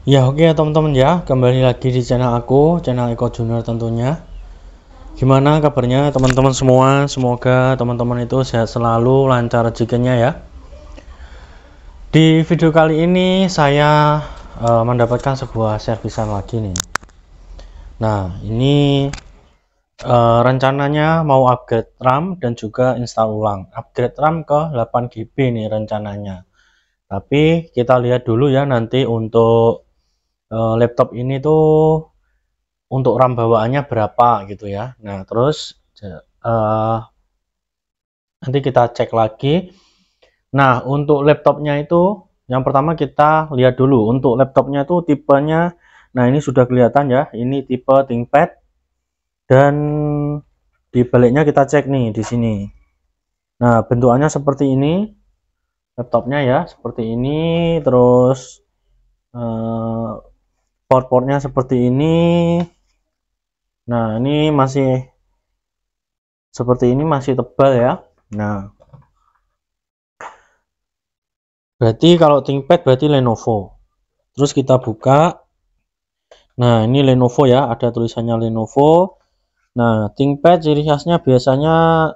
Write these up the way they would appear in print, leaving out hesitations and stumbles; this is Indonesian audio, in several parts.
Ya oke ya teman-teman ya, kembali lagi di channel aku, channel Eko Junior tentunya. Gimana kabarnya teman-teman semua? Semoga teman-teman itu sehat selalu, lancar rezekinya ya. Di video kali ini saya mendapatkan sebuah servisan lagi nih. Nah ini rencananya mau upgrade RAM dan juga install ulang. Upgrade RAM ke 8 GB nih rencananya. Tapi kita lihat dulu ya nanti untuk laptop ini tuh untuk RAM bawaannya berapa gitu ya. Nah terus nanti kita cek lagi. Nah untuk laptopnya itu yang pertama kita lihat dulu untuk laptopnya itu tipenya. Nah ini sudah kelihatan ya, ini tipe ThinkPad, dan di baliknya kita cek nih di sini. Nah bentukannya seperti ini laptopnya ya, seperti ini. Terus port-portnya seperti ini. Nah ini masih seperti ini, masih tebal ya. Nah berarti kalau ThinkPad berarti Lenovo. Terus kita buka. Nah ini Lenovo ya, ada tulisannya Lenovo. Nah ThinkPad ciri khasnya biasanya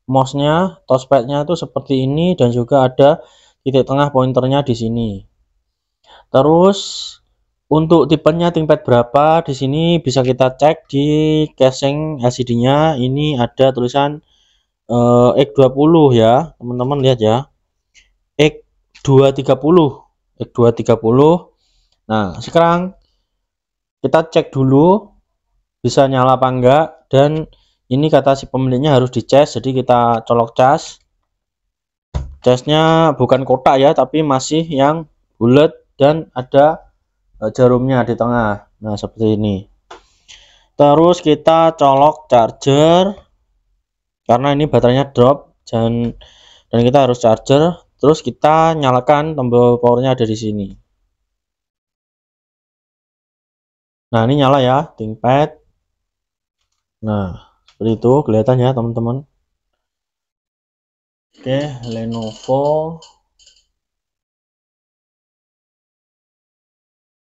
mouse-nya, touchpad-nya itu seperti ini, dan juga ada titik tengah pointernya di sini. Terus untuk tipenya ThinkPad berapa, di sini bisa kita cek di casing LCD-nya. Ini ada tulisan X20 ya, teman-teman lihat ya. X230. X230. Nah, sekarang kita cek dulu bisa nyala apa enggak, dan ini kata si pemiliknya harus dicas, jadi kita colok cas. Casnya bukan kotak ya, tapi masih yang bulat dan ada jarumnya di tengah. Nah seperti ini. Terus kita colok charger karena ini baterainya drop, dan kita harus charger. Terus kita nyalakan tombol powernya ada di sini. Nah ini nyala ya ThinkPad. Nah seperti itu kelihatan ya teman-teman. Oke, Lenovo.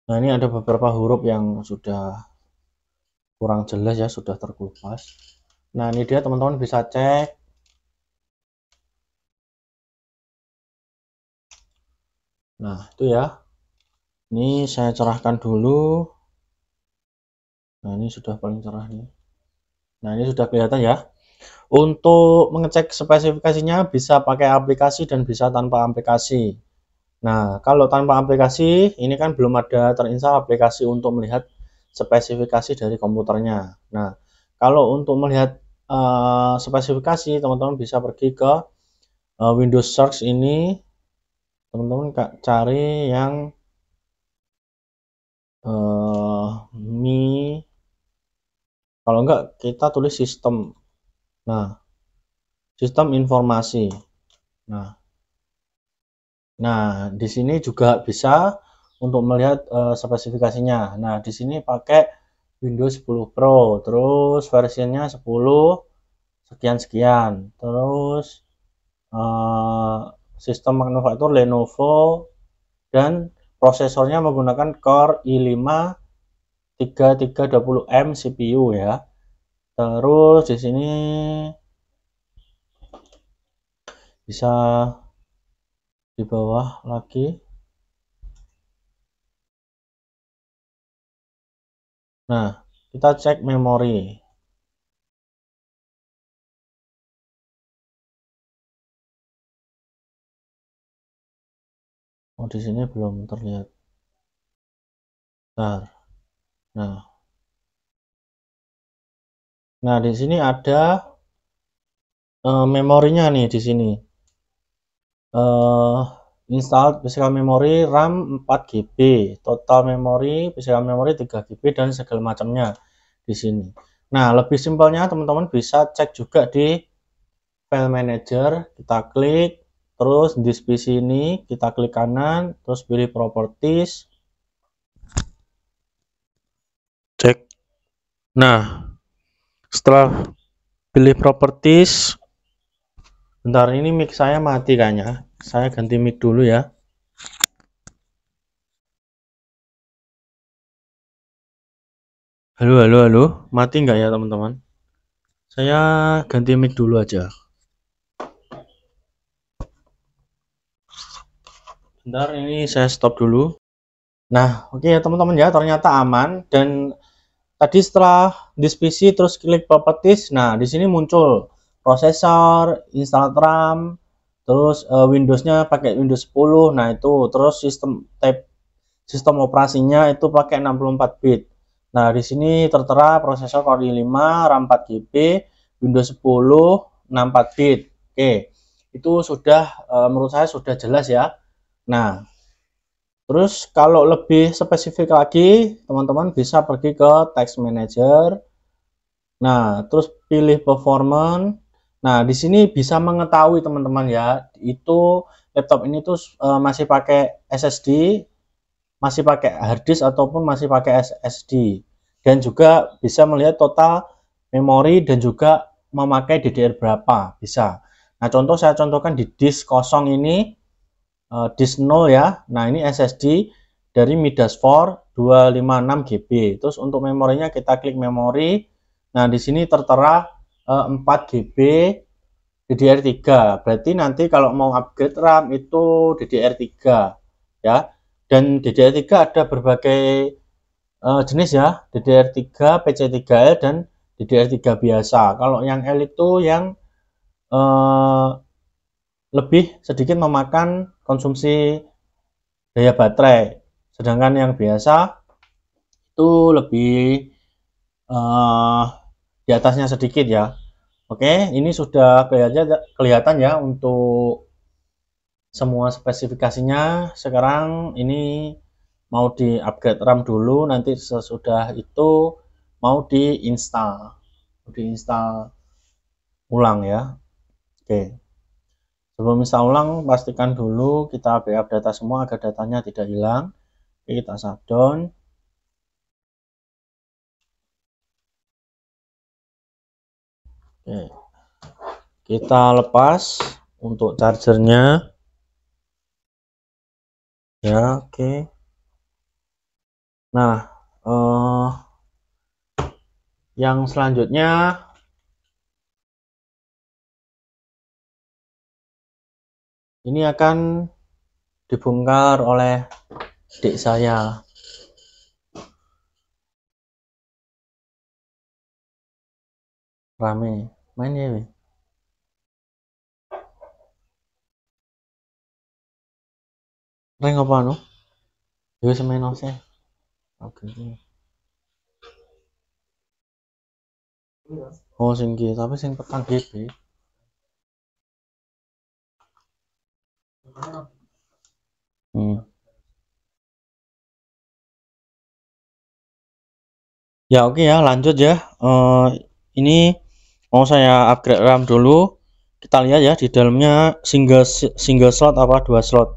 Nah ini ada beberapa huruf yang sudah kurang jelas ya, sudah terkelupas. Nah ini dia teman-teman, bisa cek. Nah itu ya, ini saya cerahkan dulu. Nah ini sudah paling cerah nih. Nah ini sudah kelihatan ya. Untuk mengecek spesifikasinya bisa pakai aplikasi dan bisa tanpa aplikasi. Nah kalau tanpa aplikasi ini kan belum ada terinstall aplikasi untuk melihat spesifikasi dari komputernya. Nah kalau untuk melihat spesifikasi, teman-teman bisa pergi ke Windows Search ini. Teman-teman cari yang Mi, kalau enggak kita tulis sistem. Nah sistem informasi. Nah di sini juga bisa untuk melihat spesifikasinya. Nah di sini pakai Windows 10 Pro, terus versinya 10 sekian sekian. Terus sistem manufaktur Lenovo, dan prosesornya menggunakan Core i5 3320M CPU ya. Terus di sini bisa di bawah lagi. Nah kita cek memori. Oh di sini belum terlihat. Nah di sini ada memorinya nih di sini. Install physical memory RAM 4 GB, total memory physical memory 3 GB, dan segala macamnya di sini. Nah lebih simpelnya teman-teman bisa cek juga di file manager. Kita klik, terus di sini kita klik kanan, terus pilih properties, cek. Nah setelah pilih properties, bentar ini mic saya mati kayaknya, saya ganti mic dulu ya. Halo, halo, halo. Mati nggak ya teman-teman? Saya ganti mic dulu aja. Bentar, ini saya stop dulu. Nah, oke ya teman-teman ya, ternyata aman. Dan tadi setelah this PC terus klik properties, nah di sini muncul prosesor, install RAM, terus Windowsnya pakai Windows 10. Nah itu terus sistem operasinya itu pakai 64 bit. Nah di sini tertera prosesor Core i5, RAM 4 GB, Windows 10, 64 bit. Oke, itu sudah menurut saya sudah jelas ya. Nah, terus kalau lebih spesifik lagi, teman-teman bisa pergi ke Text Manager. Nah, terus pilih Performance. Nah, di sini bisa mengetahui teman-teman ya, itu laptop ini tuh masih pakai SSD, masih pakai hard disk ataupun masih pakai SSD. Dan juga bisa melihat total memori dan juga memakai DDR berapa, bisa. Nah, contoh saya contohkan di disk kosong ini, disk 0 ya. Nah, ini SSD dari Midas 4 256 GB. Terus untuk memorinya kita klik memori. Nah, di sini tertera 4 GB DDR3. Berarti nanti kalau mau upgrade RAM itu DDR3 ya. Dan DDR3 ada berbagai jenis ya, DDR3, PC3L dan DDR3 biasa. Kalau yang L itu yang lebih sedikit memakan konsumsi daya baterai, sedangkan yang biasa itu lebih di atasnya sedikit ya. Oke, ini sudah kelihatan ya untuk semua spesifikasinya. Sekarang ini mau di upgrade RAM dulu, nanti sesudah itu mau diinstal ulang ya. Oke, sebelum install ulang pastikan dulu kita backup data semua agar datanya tidak hilang. Oke, kita shutdown. Oke, kita lepas untuk chargernya ya. Oke, nah yang selanjutnya ini akan dibongkar oleh adik saya. Rame main ya, rank apa no? Yo semain ose. Oke. Oh sing ki, tapi sing petang GB. Ya oke ya, lanjut ya. Ini mau saya upgrade RAM dulu. Kita lihat ya di dalamnya single slot apa dua slot.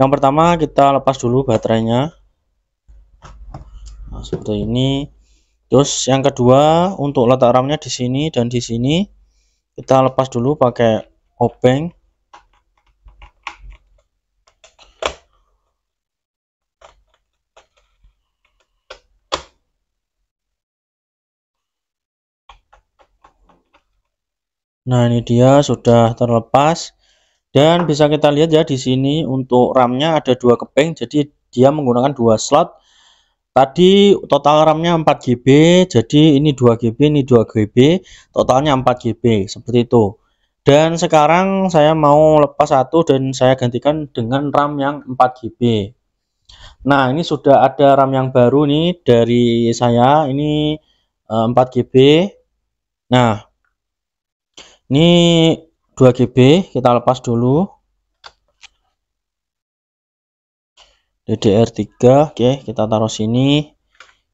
Yang pertama kita lepas dulu baterainya. Nah, seperti ini. Terus yang kedua untuk letak RAM-nya di sini dan di sini kita lepas dulu pakai obeng. Nah, ini dia sudah terlepas dan bisa kita lihat ya di sini untuk RAM-nya ada dua keping, jadi dia menggunakan dua slot. Tadi total RAM-nya 4 GB, jadi ini 2 GB, ini 2 GB, totalnya 4 GB, seperti itu. Dan sekarang saya mau lepas satu dan saya gantikan dengan RAM yang 4 GB. Nah, ini sudah ada RAM yang baru nih dari saya, ini 4 GB. Nah, ini 2 GB, kita lepas dulu. DDR3, oke, kita taruh sini.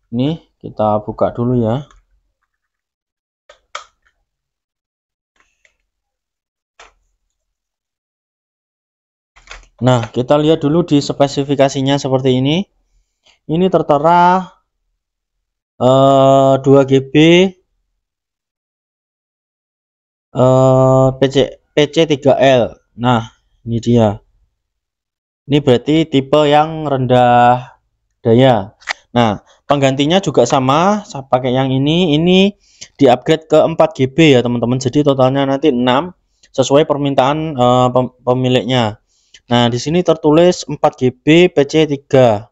Ini kita buka dulu ya. Nah, kita lihat dulu di spesifikasinya seperti ini. Ini tertera 2 GB PC3L. Nah, ini dia. Ini berarti tipe yang rendah daya. Nah, Penggantinya juga sama, saya pakai yang ini di upgrade ke 4 GB ya teman-teman. Jadi totalnya nanti 6 sesuai permintaan pemiliknya. Nah, di sini tertulis 4 GB PC 3.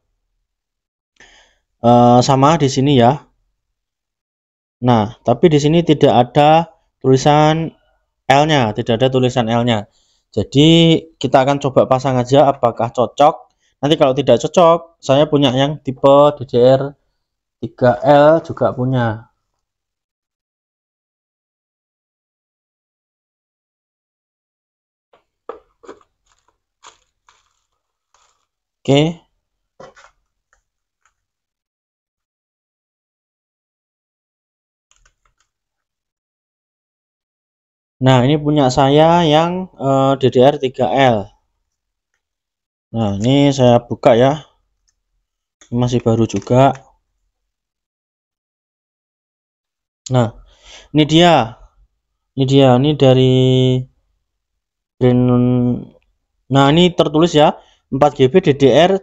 Sama di sini ya. Nah, tapi di sini tidak ada tulisan L-nya, tidak ada tulisan L-nya. Jadi kita akan coba pasang aja apakah cocok. Nanti kalau tidak cocok, saya punya yang tipe DDR 3L juga punya. Oke. Nah, ini punya saya yang DDR 3L. Nah, ini saya buka ya. Ini masih baru juga. Nah, ini dia. Ini dari brand. Nah, ini tertulis ya 4 GB DDR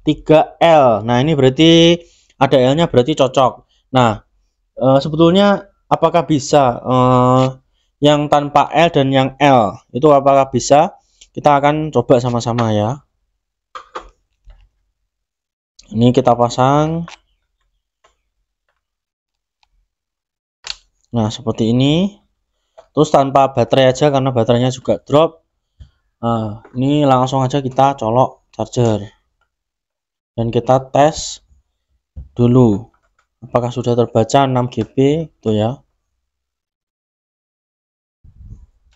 3L. Nah, ini berarti ada L-nya, berarti cocok. Nah, sebetulnya apakah bisa yang tanpa L dan yang L itu apakah bisa? Kita akan coba sama-sama ya. Ini kita pasang. Nah, seperti ini. Terus tanpa baterai aja karena baterainya juga drop. Nah, ini langsung aja kita colok charger. Dan kita tes dulu apakah sudah terbaca 6 GB itu ya.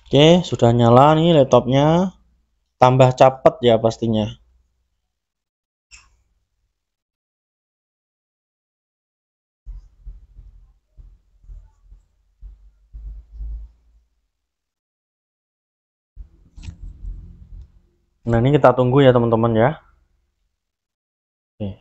Oke, sudah nyala nih laptopnya. Tambah cepet ya pastinya. Nah, ini kita tunggu ya teman-teman ya. Oke.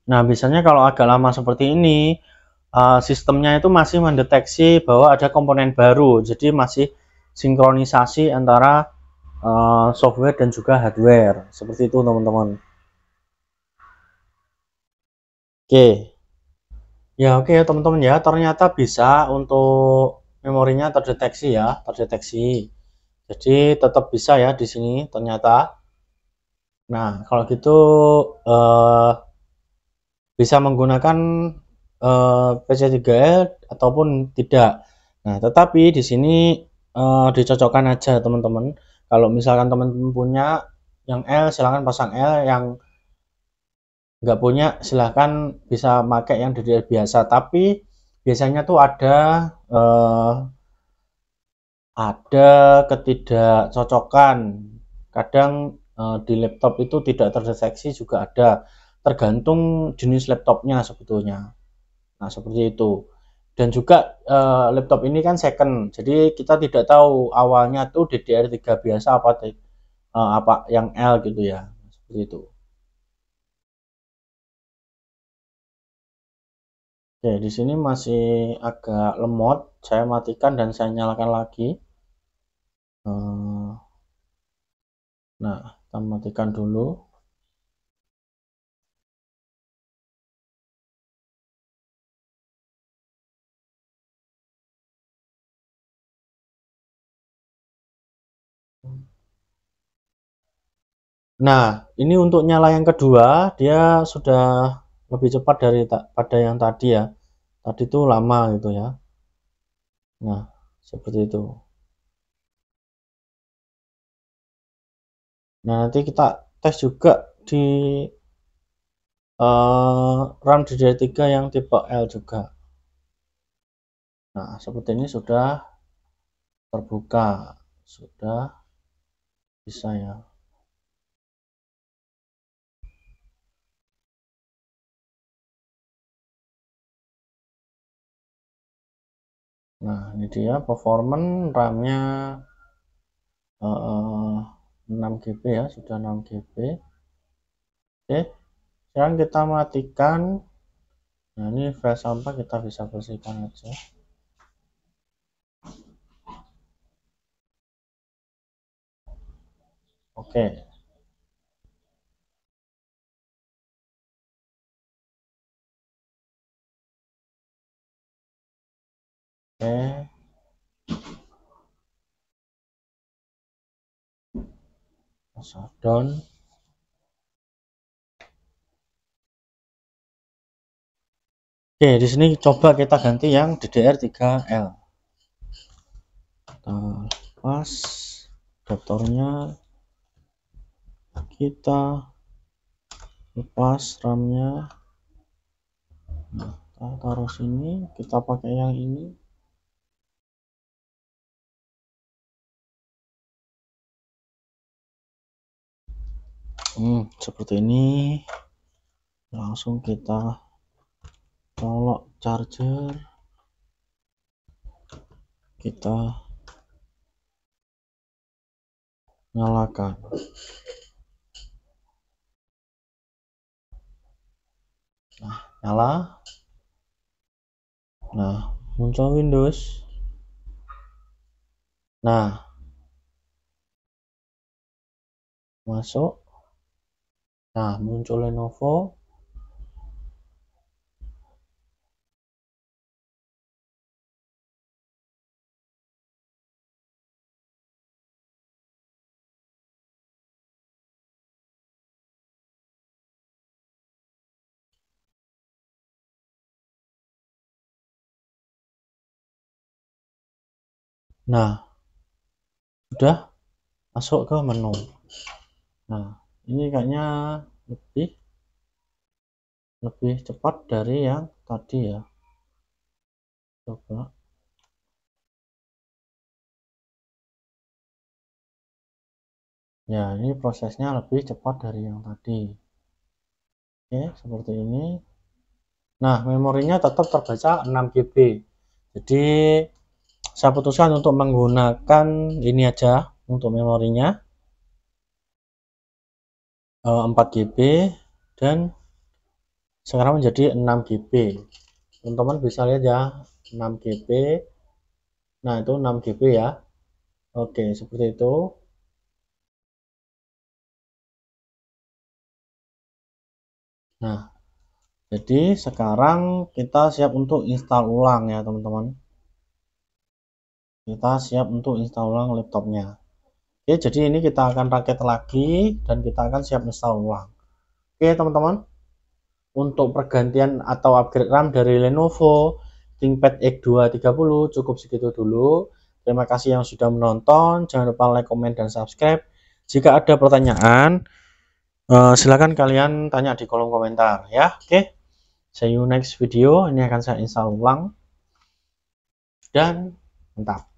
Nah, biasanya kalau agak lama seperti ini, sistemnya itu masih mendeteksi bahwa ada komponen baru. Jadi masih sinkronisasi antara software dan juga hardware. Seperti itu teman-teman. Oke. Ya, oke ya teman-teman ya. Ternyata bisa untuk memorinya terdeteksi ya, terdeteksi. Jadi tetap bisa ya di sini ternyata. Nah, kalau gitu eh, bisa menggunakan PC 3L ataupun tidak. Nah, tetapi di sini dicocokkan aja teman-teman. Kalau misalkan teman-teman punya yang L, silahkan pasang L. Yang nggak punya, silahkan bisa pakai yang DDR biasa. Tapi biasanya tuh eh, ada ketidakcocokan. Kadang di laptop itu tidak terdeteksi juga ada. Tergantung jenis laptopnya sebetulnya. Nah, seperti itu. Dan juga laptop ini kan second, jadi kita tidak tahu awalnya tuh DDR3 biasa apa yang L gitu ya. Seperti itu. Oke, di sini masih agak lemot. Saya matikan dan saya nyalakan lagi. Nah, kita matikan dulu. Nah, ini untuk nyala yang kedua, dia sudah lebih cepat pada yang tadi ya. Tadi itu lama gitu ya. Nah, seperti itu. Nah, nanti kita tes juga di RAM DDR3 yang tipe L juga. Nah, seperti ini sudah terbuka, sudah bisa ya. Nah, ini dia performance RAM-nya 6 GB ya, sudah 6 GB. Oke, sekarang kita matikan. Nah, ini file sampah kita bisa bersihkan aja. Oke. Oke. Shutdown. Oke, di sini coba kita ganti yang DDR3L. Kita lepas adaptornya, kita lepas RAM-nya. Nah, kita taruh sini, kita pakai yang ini. Seperti ini. Langsung kita colok charger, kita nyalakan. Nah, nyala. Nah, muncul Windows. Nah, masuk. Nah, muncul Lenovo. Nah, sudah masuk ke menu. Nah, ini kayaknya lebih cepat dari yang tadi ya. Coba. Ya, ini prosesnya lebih cepat dari yang tadi. Oke, seperti ini. Nah, memorinya tetap terbaca 6 GB. Jadi saya putuskan untuk menggunakan ini aja untuk memorinya 4 GB dan sekarang menjadi 6 GB. Teman-teman bisa lihat ya, 6 GB. Nah, itu 6 GB ya. Oke, seperti itu. Nah, jadi sekarang kita siap untuk install ulang ya, teman-teman. Kita siap untuk install ulang laptopnya. Oke, jadi ini kita akan rakit lagi dan kita akan siap install ulang. Oke, teman-teman. Untuk pergantian atau upgrade RAM dari Lenovo ThinkPad X230 cukup segitu dulu. Terima kasih yang sudah menonton. Jangan lupa like, komen, dan subscribe. Jika ada pertanyaan, silakan kalian tanya di kolom komentar ya. Oke, see you next video. Ini akan saya install ulang dan mantap.